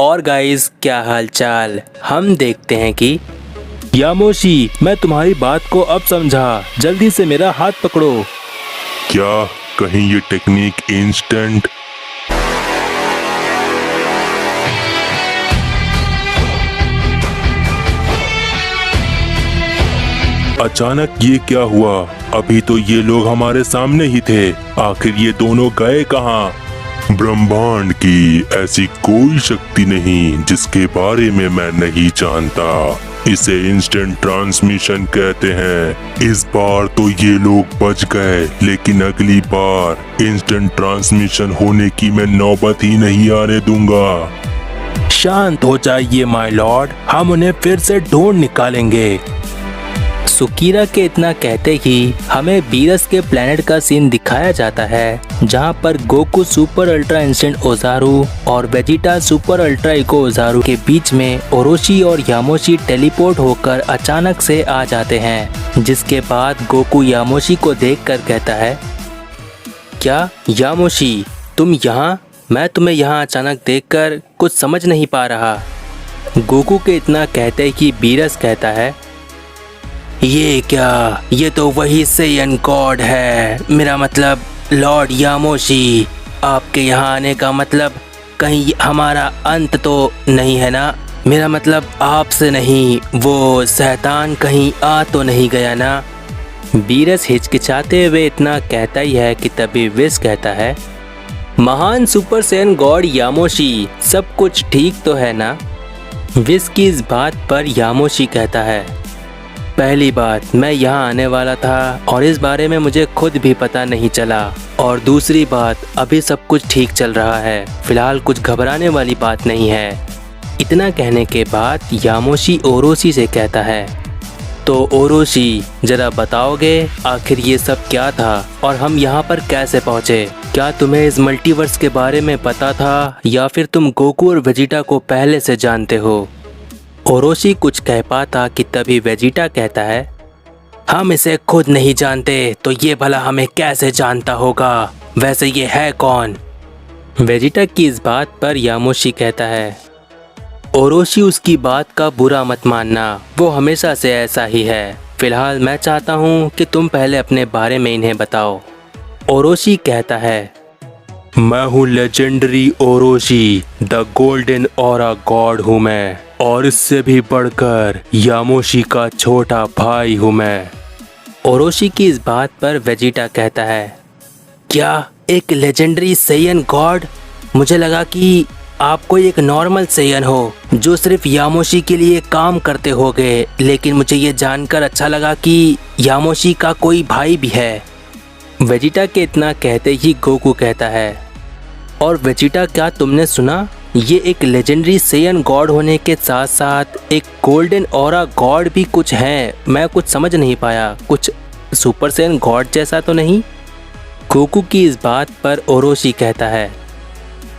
और गाइस, क्या हाल चाल। हम देखते हैं कि यामोशी, मैं तुम्हारी बात को अब समझा, जल्दी से मेरा हाथ पकड़ो। क्या कहीं ये टेक्निक इंस्टेंट? अचानक ये क्या हुआ? अभी तो ये लोग हमारे सामने ही थे, आखिर ये दोनों गए कहाँ? ब्रह्मांड की ऐसी कोई शक्ति नहीं जिसके बारे में मैं नहीं जानता। इसे इंस्टेंट ट्रांसमिशन कहते हैं। इस बार तो ये लोग बच गए, लेकिन अगली बार इंस्टेंट ट्रांसमिशन होने की मैं नौबत ही नहीं आने दूंगा। शांत हो जाइए माय लॉर्ड, हम उन्हें फिर से ढूंढ निकालेंगे। सुकीरा के इतना कहते ही हमें बीरस के प्लेनेट का सीन दिखाया जाता है, जहां पर गोकू सुपर अल्ट्रा इंस्टेंट ओजारू और वेजिटा सुपर अल्ट्रा इको ओजारू के बीच में ओरोशी और यामोशी टेलीपोर्ट होकर अचानक से आ जाते हैं। जिसके बाद गोकू यामोशी को देखकर कहता है, क्या यामोशी तुम यहाँ? मैं तुम्हें यहाँ अचानक देखकर कुछ समझ नहीं पा रहा। गोकू के इतना कहते ही बीरस कहता है, ये क्या? ये तो वही सेयन गॉड है। मेरा मतलब लॉर्ड यामोशी, आपके यहाँ आने का मतलब कहीं हमारा अंत तो नहीं है ना? मेरा मतलब आपसे नहीं, वो शैतान कहीं आ तो नहीं गया ना? बीरस हिचकिचाते हुए इतना कहता ही है कि तभी विस कहता है, महान सुपर सेयन गॉड यामोशी, सब कुछ ठीक तो है ना? विस की इस बात पर यामोशी कहता है, पहली बात, मैं यहाँ आने वाला था और इस बारे में मुझे खुद भी पता नहीं चला, और दूसरी बात, अभी सब कुछ ठीक चल रहा है, फिलहाल कुछ घबराने वाली बात नहीं है। इतना कहने के बाद यामोशी ओरोशी से कहता है, तो ओरोशी जरा बताओगे आखिर ये सब क्या था और हम यहाँ पर कैसे पहुँचे? क्या तुम्हें इस मल्टीवर्स के बारे में पता था या फिर तुम गोकू और वेजिटा को पहले से जानते हो? ओरोशी कुछ कह पाता कि तभी वेजिटा कहता है, हम इसे खुद नहीं जानते तो ये भला हमें कैसे जानता होगा? वैसे ये है कौन? वेजिटा की इस बात पर यामोशी कहता है, ओरोशी उसकी बात का बुरा मत मानना, वो हमेशा से ऐसा ही है। फिलहाल मैं चाहता हूँ कि तुम पहले अपने बारे में इन्हें बताओ। ओरोशी कहता है, मैं हूँ legendary Oroshi, the golden aura god हूँ मैं, और इससे भी बढ़कर यामोशी का छोटा भाई हूँ मैं। ओरोशी की इस बात पर वेजिटा कहता है, क्या एक लेजेंडरी सेयन गॉड? मुझे लगा कि आप कोई एक नॉर्मल सेयन हो जो सिर्फ यामोशी के लिए काम करते होगे, लेकिन मुझे ये जानकर अच्छा लगा कि यामोशी का कोई भाई भी है। वेजिटा के इतना कहते ही गोकू कहता है, और वेजिटा क्या तुमने सुना? ये एक लेजेंडरी सेयन गॉड होने के साथ साथ एक गोल्डन ऑरा गॉड भी कुछ है। मैं कुछ समझ नहीं पाया, कुछ सुपर सेयन गॉड जैसा तो नहीं? गोकू की इस बात पर ओरोशी कहता है,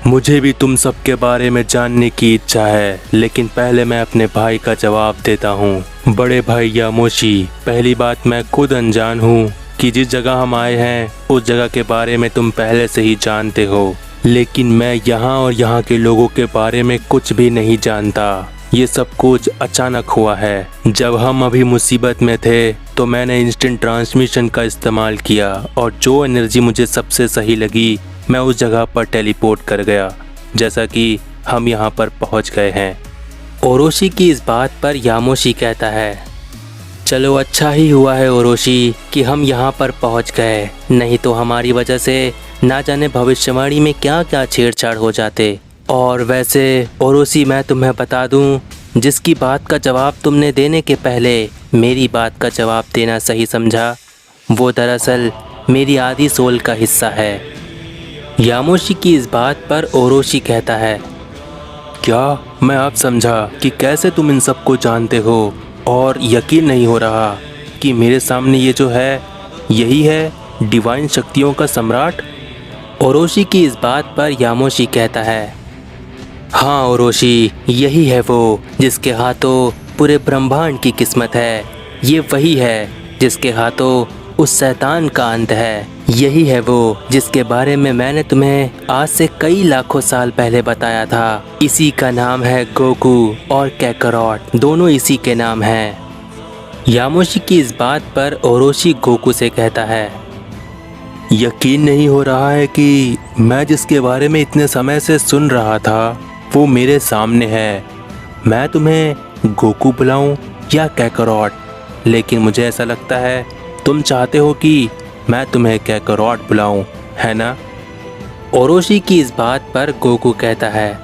मुझे भी तुम सबके बारे में जानने की इच्छा है, लेकिन पहले मैं अपने भाई का जवाब देता हूँ। बड़े भाई यामोशी, पहली बात, मैं खुद अनजान हूँ कि जिस जगह हम आए हैं उस जगह के बारे में तुम पहले से ही जानते हो, लेकिन मैं यहाँ और यहाँ के लोगों के बारे में कुछ भी नहीं जानता। ये सब कुछ अचानक हुआ है। जब हम अभी मुसीबत में थे तो मैंने इंस्टेंट ट्रांसमिशन का इस्तेमाल किया और जो एनर्जी मुझे सबसे सही लगी मैं उस जगह पर टेलीपोर्ट कर गया, जैसा कि हम यहाँ पर पहुँच गए हैं। ओरोशी की इस बात पर यामोशी कहता है, चलो अच्छा ही हुआ है ओरोशी कि हम यहाँ पर पहुँच गए, नहीं तो हमारी वजह से ना जाने भविष्यवाणी में क्या क्या छेड़छाड़ हो जाते। और वैसे ओरोशी, मैं तुम्हें बता दूं, जिसकी बात का जवाब तुमने देने के पहले मेरी बात का जवाब देना सही समझा, वो दरअसल मेरी आधी सोल का हिस्सा है। यामोशी की इस बात पर ओरोशी कहता है, क्या मैं अब समझा कि कैसे तुम इन सबको जानते हो, और यकीन नहीं हो रहा कि मेरे सामने ये जो है यही है डिवाइन शक्तियों का सम्राट। ओरोशी की इस बात पर यामोशी कहता है, हाँ ओरोशी, यही है वो जिसके हाथों पूरे ब्रह्मांड की किस्मत है। ये वही है जिसके हाथों उस शैतान का अंत है। यही है वो जिसके बारे में मैंने तुम्हें आज से कई लाखों साल पहले बताया था। इसी का नाम है गोकू और कैकरॉट, दोनों इसी के नाम हैं। यामोशी की इस बात पर ओरोशी गोकू से कहता है, यकीन नहीं हो रहा है कि मैं जिसके बारे में इतने समय से सुन रहा था वो मेरे सामने है। मैं तुम्हें गोकू बुलाऊं या कैकरॉट, लेकिन मुझे ऐसा लगता है तुम चाहते हो कि मैं तुम्हें कैकरॉट बुलाऊं, है ना? ओरोशी की इस बात पर गोकू कहता है,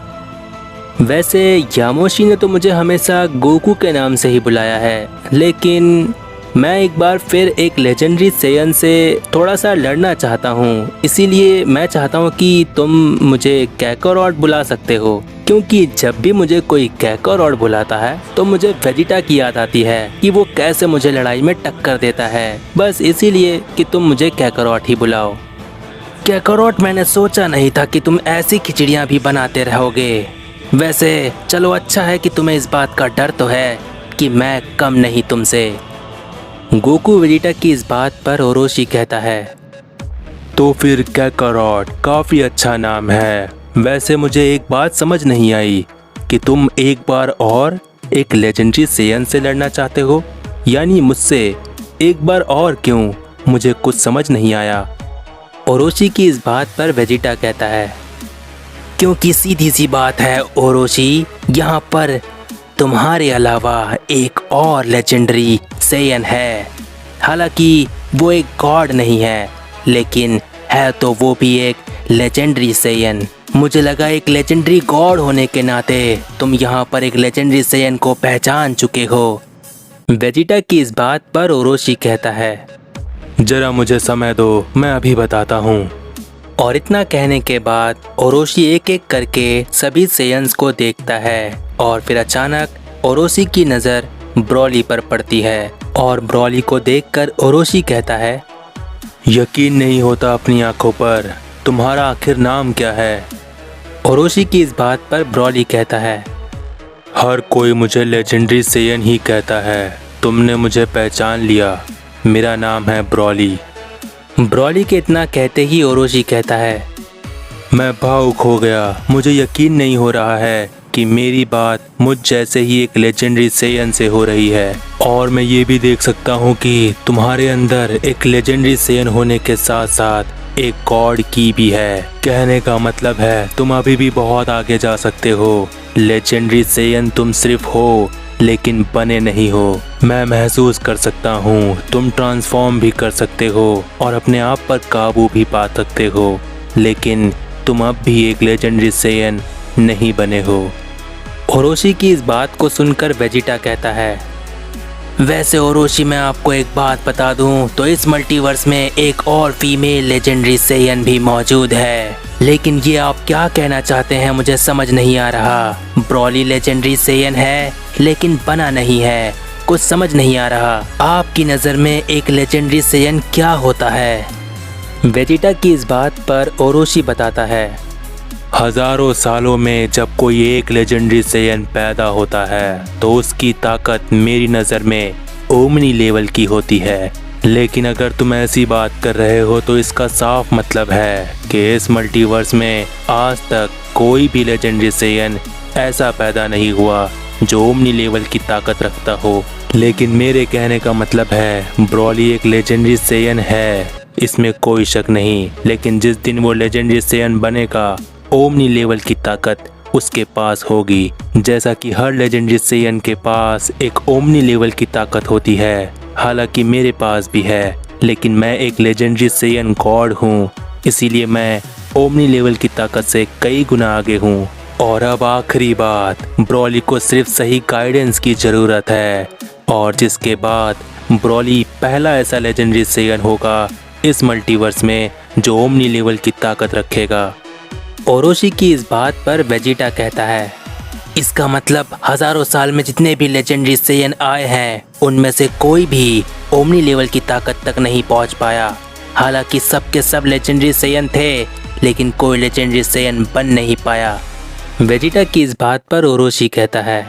वैसे यामोशी ने तो मुझे हमेशा गोकू के नाम से ही बुलाया है, लेकिन मैं एक बार फिर एक लेजेंडरी सेयन से थोड़ा सा लड़ना चाहता हूँ। इसीलिए मैं चाहता हूँ कि तुम मुझे कैकरॉट बुला सकते हो, क्योंकि जब भी मुझे कोई कैकरॉट बुलाता है तो मुझे वेजिटा की याद आती है कि वो कैसे मुझे लड़ाई में टक्कर देता है। बस इसीलिए कि तुम मुझे कैकरॉट ही बुलाओ। कैकरॉट, मैंने सोचा नहीं था कि तुम ऐसी खिचड़ियाँ भी बनाते रहोगे। वैसे चलो, अच्छा है कि तुम्हें इस बात का डर तो है कि मैं कम नहीं तुमसे। गोकू वेजिटा की इस बात पर ओरोशी कहता है, तो फिर कैकरॉट काफी अच्छा नाम है। वैसे मुझे एक बात समझ नहीं आई कि तुम एक बार और एक लेजेंडरी सेयन से लड़ना चाहते हो, यानी मुझसे एक बार और क्यों? मुझे कुछ समझ नहीं आया। ओरोशी की इस बात पर वेजिटा कहता है, क्योंकि सीधी सी बात है ओरोशी, यहाँ पर तुम्हारे अलावा एक और लेजेंडरी सेयन है। हालांकि वो एक गॉड नहीं है, लेकिन है तो वो भी एक लेजेंडरी सेयन। मुझे लगा एक लेजेंडरी गॉड होने के नाते तुम यहाँ पर एक लेजेंडरी सेयन को पहचान चुके हो। वेजिटा की इस बात पर ओरोशी कहता है, जरा मुझे समय दो, मैं अभी बताता हूँ। और इतना कहने के बाद ओरोशी एक एक करके सभी सेयन्स को देखता है और फिर अचानक ओरोशी की नज़र ब्रॉली पर पड़ती है और ब्रॉली को देखकर ओरोशी कहता है, यकीन नहीं होता अपनी आंखों पर। तुम्हारा आखिर नाम क्या है? ओरोशी की इस बात पर ब्रॉली कहता है, हर कोई मुझे लेजेंडरी सेयन ही कहता है। तुमने मुझे पहचान लिया, मेरा नाम है ब्रॉली। ब्रॉली के इतना कहते ही ओरोशी कहता है, मैं भावुक हो गया। मुझे यकीन नहीं हो रहा है कि मेरी बात मुझ जैसे ही एक लेजेंडरी सेयन से हो रही है, और मैं ये भी देख सकता हूँ कि तुम्हारे अंदर एक लेजेंडरी सेयन होने के साथ साथ एक गॉड की भी है। कहने का मतलब है तुम अभी भी बहुत आगे जा सकते हो। लेजेंडरी सेयन तुम सिर्फ हो, लेकिन बने नहीं हो। मैं महसूस कर सकता हूँ तुम ट्रांसफॉर्म भी कर सकते हो और अपने आप पर काबू भी पा सकते हो, लेकिन तुम अब भी एक लेजेंडरी सेयन नहीं बने हो। ओरोशी की इस बात को सुनकर वेजिटा कहता है, वैसे ओरोशी, मैं आपको एक बात बता दूं तो इस मल्टीवर्स में एक और फीमेल लेजेंडरी सेयन भी मौजूद है, लेकिन ये आप क्या कहना चाहते हैं मुझे समझ नहीं आ रहा। ब्रॉली लेजेंडरी सेयन है लेकिन बना नहीं है, कुछ समझ नहीं आ रहा। आपकी नज़र में एक लेजेंडरी सेयन क्या होता है? वेजिटा की इस बात पर ओरोशी बताता है, हजारों सालों में जब कोई एक लेजेंडरी सेयन पैदा होता है तो उसकी ताकत मेरी नज़र में ओमनी लेवल की होती है। लेकिन अगर तुम ऐसी बात कर रहे हो तो इसका साफ मतलब है कि इस मल्टीवर्स में आज तक कोई भी लेजेंडरी सेयन ऐसा पैदा नहीं हुआ जो ओमनी लेवल की ताकत रखता हो। लेकिन मेरे कहने का मतलब है ब्रॉली एक लेजेंडरी सेयन है, इसमें कोई शक नहीं। लेकिन जिस दिन वो लेजेंडरी सेयन बनेगा, ओमनी लेवल की ताकत उसके पास होगी, जैसा कि हर लेजेंडरी सेयन के पास एक ओमनी लेवल की ताकत होती है। हालांकि मेरे पास भी है, लेकिन मैं एक लेजेंडरी सेयन गॉड हूँ, इसीलिए मैं ओमनी लेवल की ताकत से कई गुना आगे हूँ। और अब आखिरी बात, ब्रॉली को सिर्फ सही गाइडेंस की ज़रूरत है, और जिसके बाद ब्रॉली पहला ऐसा लेजेंडरी सेयन होगा इस मल्टीवर्स में जो ओमनी लेवल की ताकत रखेगा। ओरोशी की इस बात पर वेजिटा कहता है, इसका मतलब हजारों साल में जितने भी लेजेंडरी सेयन आए हैं उनमें से कोई भी ओमनी लेवल की ताकत तक नहीं पहुंच पाया। हालांकि सबके सब लेजेंडरी सेयन थे, लेकिन कोई लेजेंडरी सेयन बन नहीं पाया। वेजिटा की इस बात पर ओरोशी कहता है,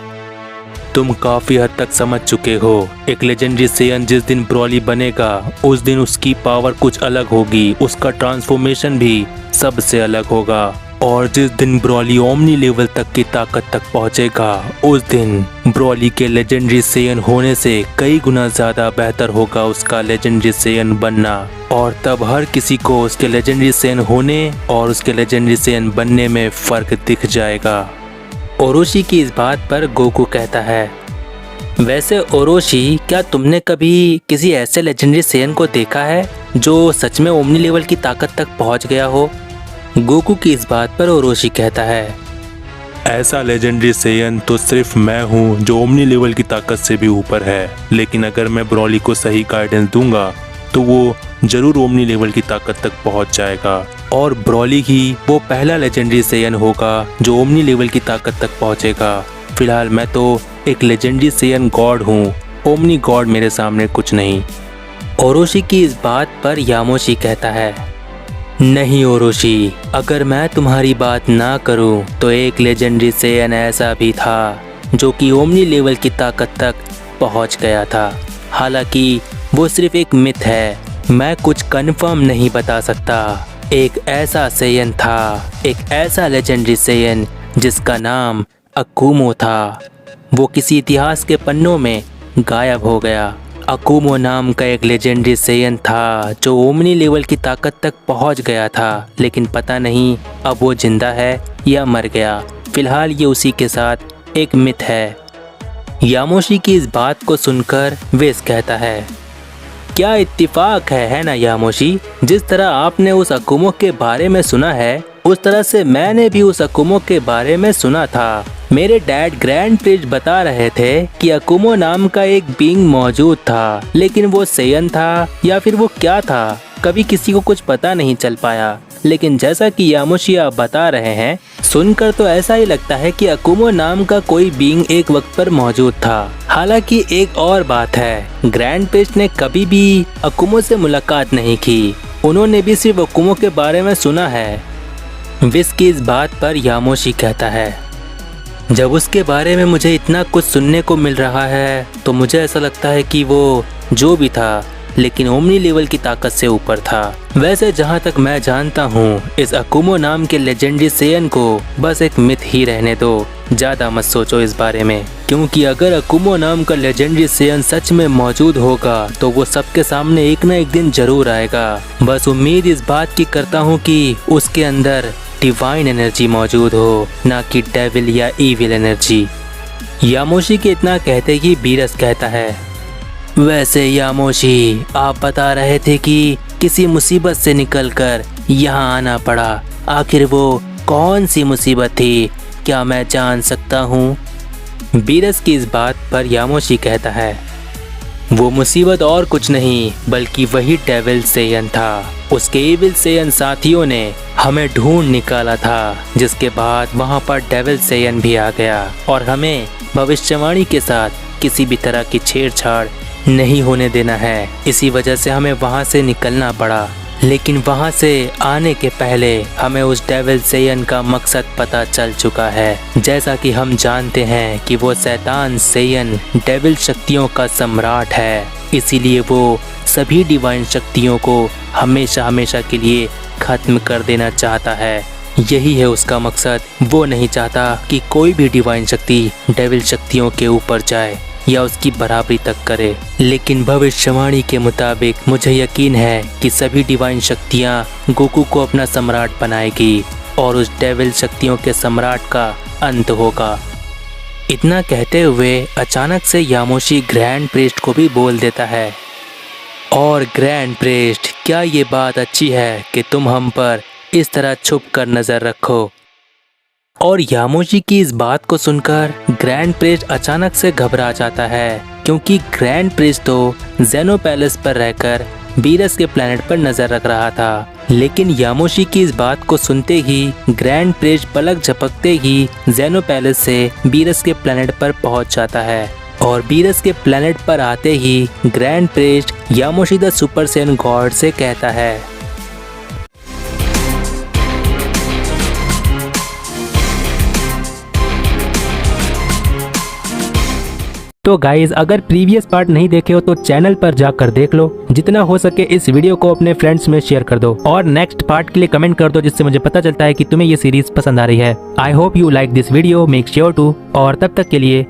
तुम काफी हद तक समझ चुके हो। एक लेजेंडरी सेयन जिस दिन ब्रॉली बनेगा उस दिन उसकी पावर कुछ अलग होगी, उसका ट्रांसफॉर्मेशन भी सबसे अलग होगा। और जिस दिन ब्रॉली ओमनी लेवल तक की ताकत तक पहुंचेगा उस दिन ब्रॉली के लेजेंडरी सेयन होने से कई गुना ज्यादा बेहतर होगा उसका लेजेंडरी सेयन बनना। और तब हर किसी को उसके लेजेंडरी सेयन होने और उसके लेजेंडरी सेयन बनने में फर्क दिख जाएगा। ओरोशी की इस बात पर गोकू कहता है, वैसे ओरोशी, क्या तुमने कभी किसी ऐसे लेजेंडरी सेयन को देखा है जो सच में ओमनी लेवल की ताकत तक पहुंच गया हो? गोकू की इस बात पर ओरोशी कहता है, ऐसा लेजेंडरी सेयन तो सिर्फ मैं हूँ जो ओमनी लेवल की ताकत से भी ऊपर है, लेकिन अगर मैं ब्रॉली को सही गाइडेंस दूंगा तो वो जरूर ओमनी लेवल की ताकत तक पहुंच जाएगा और ब्रॉली ही वो पहला लेजेंडरी सेयन होगा जो ओमनी लेवल की ताकत तक पहुंचेगा। फिलहाल मैं तो एक लेजेंडरी सेयन गॉड हूँ, ओमनी गॉड मेरे सामने कुछ नहीं। ओरोशी की इस बात पर यामोशी कहता है, नहीं ओरोशी, अगर मैं तुम्हारी बात ना करूं तो एक लेजेंडरी सेयन ऐसा भी था जो कि ओमनी लेवल की ताकत तक पहुंच गया था। हालांकि वो सिर्फ एक मिथ है, मैं कुछ कंफर्म नहीं बता सकता। एक ऐसा सेयन था, एक ऐसा लेजेंडरी सेयन जिसका नाम अकुमो था। वो किसी इतिहास के पन्नों में गायब हो गया। अकुमो नाम का एक लेजेंडरी सेयन था जो ओमनी लेवल की ताकत तक पहुंच गया था, लेकिन पता नहीं अब वो जिंदा है या मर गया। फिलहाल ये उसी के साथ एक मिथ है। यामोशी की इस बात को सुनकर वेस कहता है, क्या इत्तेफाक है ना यामोशी? जिस तरह आपने उस अकुमो के बारे में सुना है उस तरह से मैंने भी उस अकुमो के बारे में सुना था। मेरे डैड ग्रैंड प्रिस्ट बता रहे थे कि अकुमो नाम का एक बीइंग मौजूद था, लेकिन वो सेयन था या फिर वो क्या था कभी किसी को कुछ पता नहीं चल पाया। लेकिन जैसा कि यामोशी आप बता रहे हैं, सुनकर तो ऐसा ही लगता है कि अकुमो नाम का कोई बीइंग एक वक्त पर मौजूद था। हालांकि एक और बात है, ग्रैंड प्रिस्ट ने कभी भी अकुमो से मुलाकात नहीं की, उन्होंने भी सिर्फ अकुमो के बारे में सुना है। विस की इस बात पर यामोशी कहता है, जब उसके बारे में मुझे इतना कुछ सुनने को मिल रहा है तो मुझे ऐसा लगता है कि वो जो भी था लेकिन ओमनी लेवल की ताकत से ऊपर था। वैसे जहाँ तक मैं जानता हूँ इस अकुमो नाम के लेजेंडरी सेयन को बस एक मिथ ही रहने दो, ज़्यादा मत सोचो इस बारे में, क्योंकि अगर अकुमो नाम का लेजेंडरी सेयन सच में मौजूद होगा तो वो सबके सामने एक न एक दिन जरूर आएगा। बस उम्मीद इस बात की करता हूँ कि उसके अंदर डिवाइन एनर्जी मौजूद हो, ना कि डेविल या ईविल एनर्जी। यामोशी के इतना कहते ही बीरस कहता है, वैसे यामोशी, आप बता रहे थे कि किसी मुसीबत से निकलकर यहाँ आना पड़ा, आखिर वो कौन सी मुसीबत थी, क्या मैं जान सकता हूँ? बीरस की इस बात पर यामोशी कहता है, वो मुसीबत और कुछ नहीं बल्कि वही डेविल सेयन था। उसके ईविल सेयन साथियों ने हमें ढूंढ निकाला था, जिसके बाद वहाँ पर डेविल सेयन भी आ गया और हमें भविष्यवाणी के साथ किसी भी तरह की छेड़छाड़ नहीं होने देना है। इसी वजह से हमें वहाँ से निकलना पड़ा, लेकिन वहाँ से आने के पहले हमें उस डेविल सेयन का मकसद पता चल चुका है। जैसा कि हम जानते हैं कि वो शैतान सेयन डेविल शक्तियों का सम्राट है, इसीलिए वो सभी डिवाइन शक्तियों को हमेशा हमेशा के लिए खत्म कर देना चाहता है। यही है उसका मकसद। वो नहीं चाहता कि कोई भी डिवाइन शक्ति डेविल शक्तियों के ऊपर जाए या उसकी बराबरी तक करे। लेकिन भविष्यवाणी के मुताबिक मुझे यकीन है कि सभी डिवाइन शक्तियाँ गोकू को अपना सम्राट बनाएगी और उस डेविल शक्तियों के सम्राट का अंत होगा। इतना कहते हुए अचानक से यामोशी ग्रैंड प्रिस्ट को भी बोल देता है, और ग्रैंड प्रिस्ट, क्या ये बात अच्छी है कि तुम हम पर इस तरह छुप कर नज़र रखो? और यामोशी की इस बात को सुनकर ग्रैंड प्रिस्ट अचानक से घबरा जाता है, क्योंकि ग्रैंड प्रिस्ट तो जेनो पैलेस पर रहकर बीरस के प्लेनेट पर नजर रख रहा था। लेकिन यामोशी की इस बात को सुनते ही ग्रैंड प्रिस्ट पलक झपकते ही जेनो पैलेस से बीरस के प्लेनेट पर पहुंच जाता है। और बीरस के प्लेनेट पर आते ही grand priest Yamoshi the super Saiyan god से कहता है, तो गाइज अगर प्रीवियस पार्ट नहीं देखे हो तो चैनल पर जाकर देख लो। जितना हो सके इस वीडियो को अपने फ्रेंड्स में शेयर कर दो और नेक्स्ट पार्ट के लिए कमेंट कर दो, जिससे मुझे पता चलता है कि तुम्हें ये सीरीज पसंद आ रही है। I hope you like this video, make sure to. और तब तक के लिए